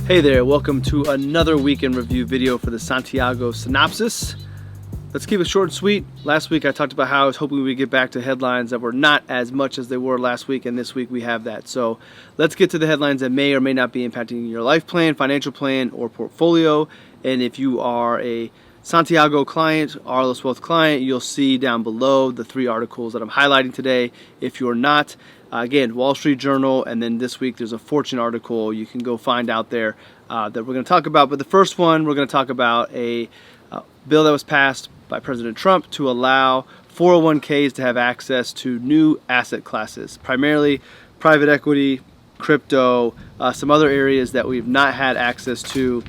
Hey there, welcome to another weekend review video for the Santiago Synopsis. Let's keep it short and sweet. Last week I talked about how I was hoping we'd get back to headlines that were not as much as they were last week, and this week we have that. So let's get to the headlines that may or may not be impacting your life plan, financial plan, or portfolio. And if you are a Santiago client, Arlos Wealth client, you'll see down below the 3 articles that I'm highlighting today. If you're not, again, Wall Street Journal, and then this week there's a Fortune article you can go find out there that we're going to talk about. But the first one, we're going to talk about a bill that was passed by President Trump to allow 401ks to have access to new asset classes, primarily private equity, crypto, some other areas that we've not had access to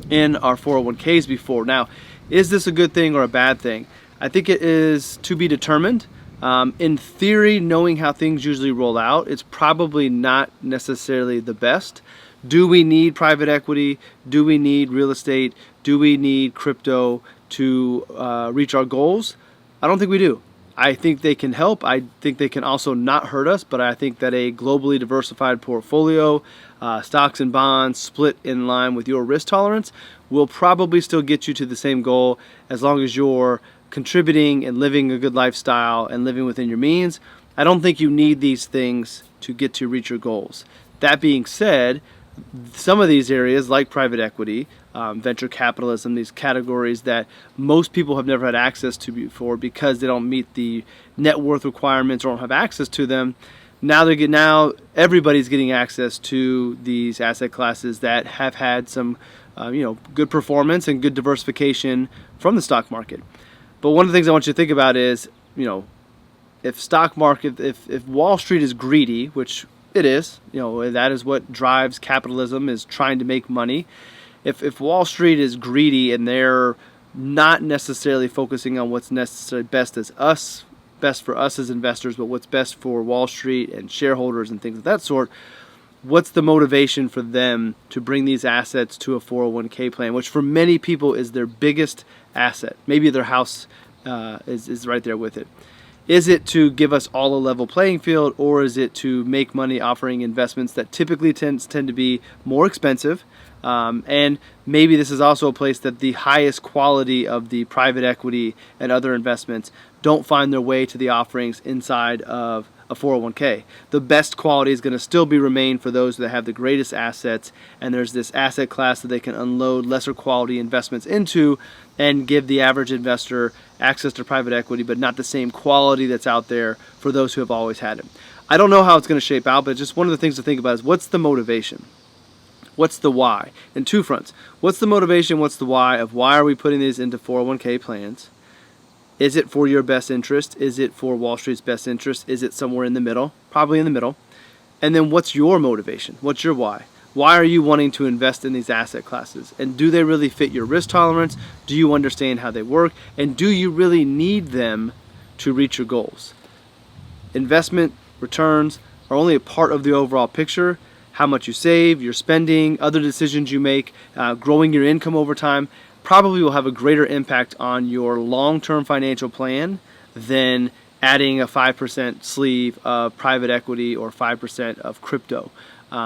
in our 401ks before. Now, is this a good thing or a bad thing? I think it is to be determined. In theory, knowing how things usually roll out, it's probably not necessarily the best. Do we need private equity? Do we need real estate? Do we need crypto to reach our goals? I don't think we do. I think they can help. I think they can also not hurt us, but I think that a globally diversified portfolio, stocks and bonds split in line with your risk tolerance, will probably still get you to the same goal as long as you're contributing and living a good lifestyle and living within your means. I don't think you need these things to get to reach your goals. That being said, some of these areas like private equity, venture capitalism, these categories that most people have never had access to before because they don't meet the net worth requirements or don't have access to them. Now everybody's getting access to these asset classes that have had some good performance and good diversification from the stock market. But one of the things I want you to think about is, if Wall Street is greedy, which it is, that is what drives capitalism, is trying to make money. If Wall Street is greedy and they're not necessarily focusing on what's necessarily best for us as investors, but what's best for Wall Street and shareholders and things of that sort, what's the motivation for them to bring these assets to a 401k plan, which for many people is their biggest asset? Maybe their house is right there with it. Is it to give us all a level playing field, or is it to make money offering investments that typically tend to be more expensive? And maybe this is also a place that the highest quality of the private equity and other investments don't find their way to the offerings inside of a 401k. The best quality is going to still remain for those that have the greatest assets, and there's this asset class that they can unload lesser quality investments into and give the average investor access to private equity, but not the same quality that's out there for those who have always had it. I don't know how it's going to shape out, but just one of the things to think about is, what's the motivation? What's the why? In 2 fronts. What's the motivation? What's the why of why are we putting these into 401k plans? Is it for your best interest? Is it for Wall Street's best interest? Is it somewhere in the middle? Probably in the middle. And then what's your motivation? What's your why? Why are you wanting to invest in these asset classes? And do they really fit your risk tolerance? Do you understand how they work? And do you really need them to reach your goals? Investment returns are only a part of the overall picture. How much you save, your spending, other decisions you make, growing your income over time, probably will have a greater impact on your long-term financial plan than adding a 5% sleeve of private equity or 5% of crypto.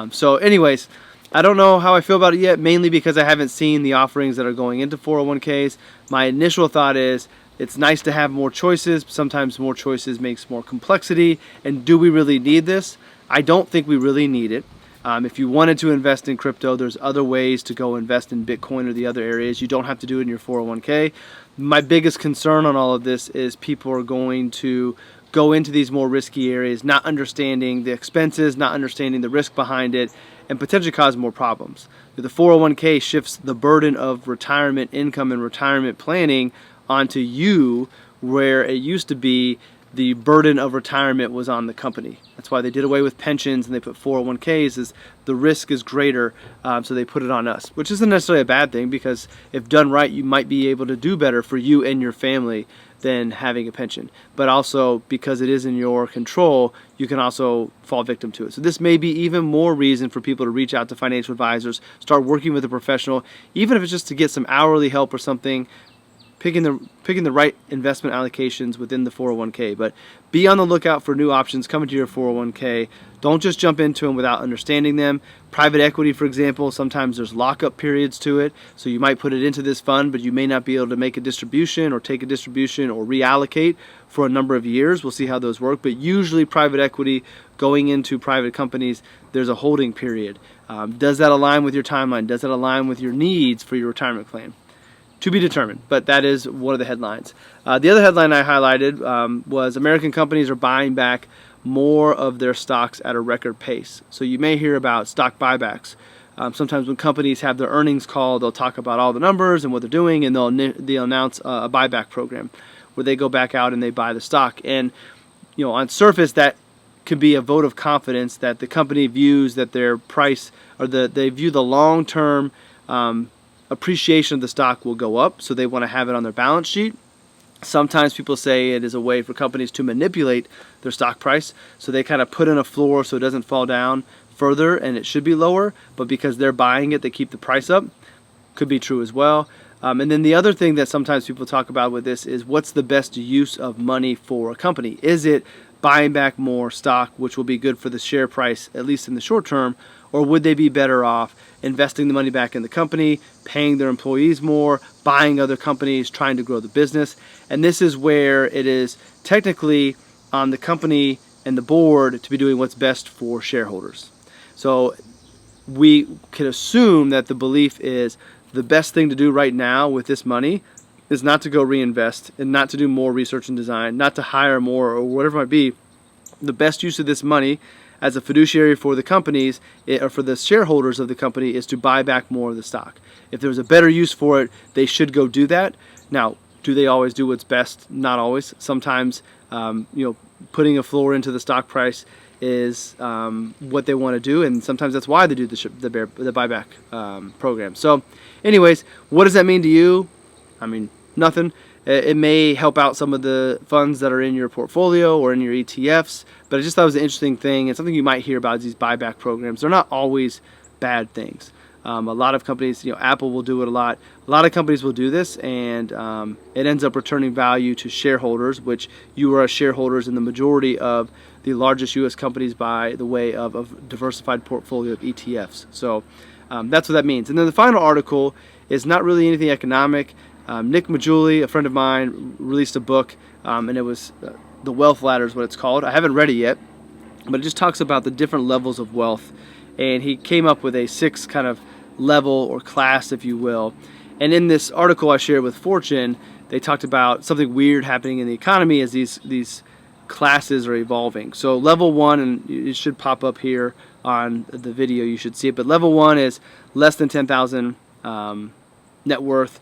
So anyways, I don't know how I feel about it yet, mainly because I haven't seen the offerings that are going into 401ks. My initial thought is it's nice to have more choices. Sometimes more choices makes more complexity. And do we really need this? I don't think we really need it. If you wanted to invest in crypto, there's other ways to go invest in Bitcoin or the other areas. You don't have to do it in your 401k. My biggest concern on all of this is people are going to go into these more risky areas, not understanding the expenses, not understanding the risk behind it, and potentially cause more problems. The 401k shifts the burden of retirement income and retirement planning onto you, where it used to be the burden of retirement was on the company. That's why they did away with pensions and they put 401ks, is the risk is greater, so they put it on us, which isn't necessarily a bad thing, because if done right, you might be able to do better for you and your family than having a pension. But also, because it is in your control, you can also fall victim to it. So this may be even more reason for people to reach out to financial advisors, start working with a professional, even if it's just to get some hourly help or something. picking the right investment allocations within the 401k. But be on the lookout for new options coming to your 401k. Don't just jump into them without understanding them. Private equity, for example, sometimes there's lockup periods to it. So you might put it into this fund, but you may not be able to make a distribution or take a distribution or reallocate for a number of years. We'll see how those work. But usually private equity going into private companies, there's a holding period. Does that align with your timeline? Does that align with your needs for your retirement plan? To be determined, but that is one of the headlines. The other headline I highlighted was American companies are buying back more of their stocks at a record pace. So you may hear about stock buybacks. Sometimes when companies have their earnings call, they'll talk about all the numbers and what they're doing, and they'll announce a buyback program where they go back out and they buy the stock. And on surface, that could be a vote of confidence that the company views that their price or they view the long-term appreciation of the stock will go up, so they want to have it on their balance sheet. Sometimes people say it is a way for companies to manipulate their stock price, so they kind of put in a floor so it doesn't fall down further and it should be lower, but because they're buying it, they keep the price up. Could be true as well. And then the other thing that sometimes people talk about with this is what's the best use of money for a company? Is it buying back more stock, which will be good for the share price, at least in the short term, or would they be better off investing the money back in the company, paying their employees more, buying other companies, trying to grow the business? And this is where it is technically on the company and the board to be doing what's best for shareholders. So we can assume that the belief is the best thing to do right now with this money is not to go reinvest and not to do more research and design, not to hire more or whatever it might be. The best use of this money as a fiduciary for the companies or for the shareholders of the company is to buy back more of the stock. If there's a better use for it, they should go do that. Now, do they always do what's best? Not always. Sometimes, putting a floor into the stock price is what they want to do, and sometimes that's why they do the buyback program. So, anyways, what does that mean to you? I mean, nothing. It may help out some of the funds that are in your portfolio or in your ETFs, but I just thought it was an interesting thing and something you might hear about is these buyback programs. They're not always bad things. A lot of companies, Apple will do it a lot. A lot of companies will do this, and it ends up returning value to shareholders, which you are shareholders in the majority of the largest U.S. companies by the way of a diversified portfolio of ETFs. So that's what that means. And then the final article is not really anything economic. Nick Majuli, a friend of mine, released a book, and it was The Wealth Ladder is what it's called. I haven't read it yet, but it just talks about the different levels of wealth. And he came up with a 6 kind of level or class, if you will. And in this article I shared with Fortune, they talked about something weird happening in the economy as these classes are evolving. So level 1, and it should pop up here on the video, you should see it, but level 1 is less than 10,000 net worth.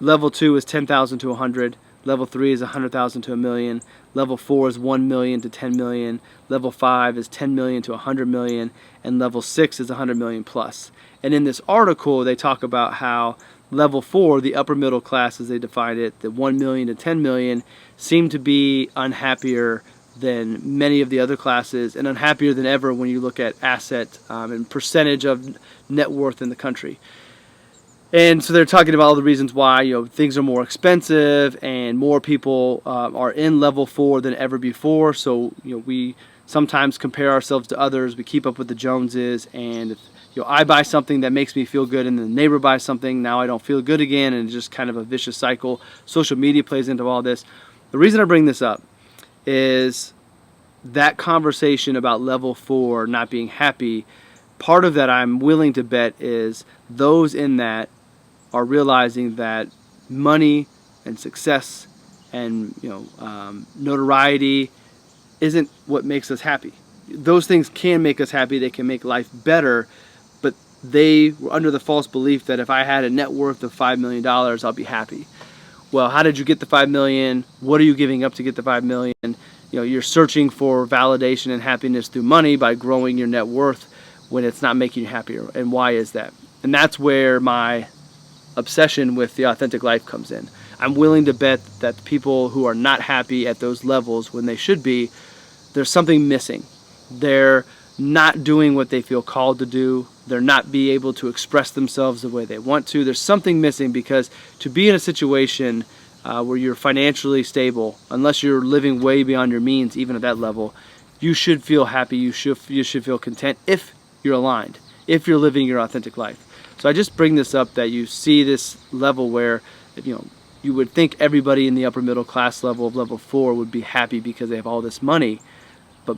Level 2 is 10,000 to 100. Level 3 is 100,000 to a million. Level 4 is 1 million to 10 million. Level 5 is 10 million to 100 million. And level 6 is 100 million plus. And in this article, they talk about how level 4, the upper middle class as they define it, the 1 million to 10 million, seem to be unhappier than many of the other classes and unhappier than ever when you look at asset and percentage of net worth in the country. And so they're talking about all the reasons why things are more expensive and more people are in level 4 than ever before. So we sometimes compare ourselves to others. We keep up with the Joneses, and if I buy something that makes me feel good, and the neighbor buys something, now I don't feel good again, and it's just kind of a vicious cycle. Social media plays into all this. The reason I bring this up is that conversation about level 4 not being happy. Part of that I'm willing to bet is those in that are realizing that money and success and notoriety isn't what makes us happy. Those things can make us happy. They can make life better, but they were under the false belief that if I had a net worth of $5 million, I'll be happy. Well, how did you get the $5 million? What are you giving up to get the $5 million? You're searching for validation and happiness through money by growing your net worth when it's not making you happier. And why is that? And that's where my obsession with the authentic life comes in. I'm willing to bet that the people who are not happy at those levels when they should be, there's something missing. They're not doing what they feel called to do. They're not be able to express themselves the way they want to. There's something missing, because to be in a situation where you're financially stable, unless you're living way beyond your means, even at that level, you should feel happy. You should feel content if you're aligned, if you're living your authentic life. So I just bring this up that you see this level where, you would think everybody in the upper middle class level of level 4 would be happy because they have all this money, but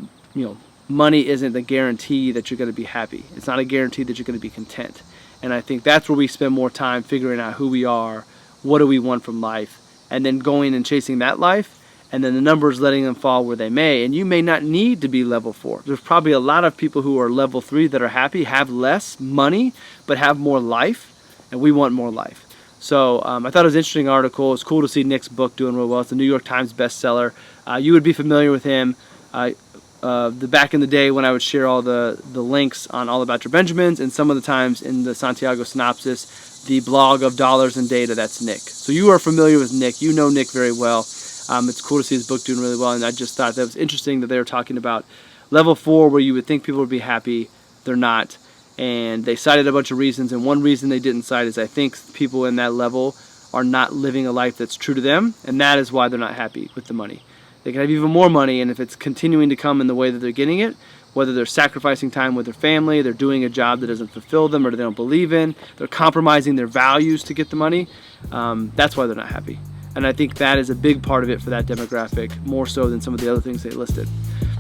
money isn't the guarantee that you're going to be happy. It's not a guarantee that you're going to be content. And I think that's where we spend more time figuring out who we are, what do we want from life, and then going and chasing that life, and then the numbers letting them fall where they may. And you may not need to be level 4. There's probably a lot of people who are level 3 that are happy, have less money, but have more life, and we want more life. So I thought it was an interesting article. It's cool to see Nick's book doing real well. It's a New York Times bestseller. You would be familiar with him. Back in the day when I would share all the links on All About Your Benjamins, and some of the times in the Santiago Synopsis, the blog of Dollars and Data, that's Nick. So you are familiar with Nick. You know Nick very well. It's cool to see his book doing really well, and I just thought that was interesting that they were talking about level 4 where you would think people would be happy. They're not. And they cited a bunch of reasons, and one reason they didn't cite is I think people in that level are not living a life that's true to them, and that is why they're not happy with the money. They can have even more money, and if it's continuing to come in the way that they're getting it, whether they're sacrificing time with their family, they're doing a job that doesn't fulfill them or they don't believe in, they're compromising their values to get the money, that's why they're not happy. And I think that is a big part of it for that demographic, more so than some of the other things they listed.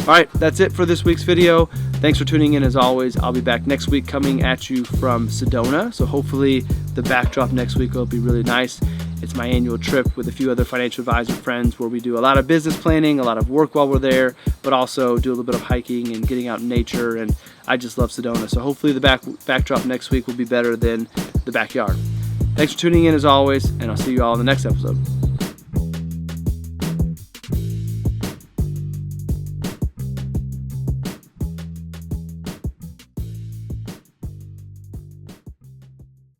All right, that's it for this week's video. Thanks for tuning in as always. I'll be back next week coming at you from Sedona. So hopefully the backdrop next week will be really nice. It's my annual trip with a few other financial advisor friends where we do a lot of business planning, a lot of work while we're there, but also do a little bit of hiking and getting out in nature. And I just love Sedona. So hopefully the backdrop next week will be better than the backyard. Thanks for tuning in as always, and I'll see you all in the next episode.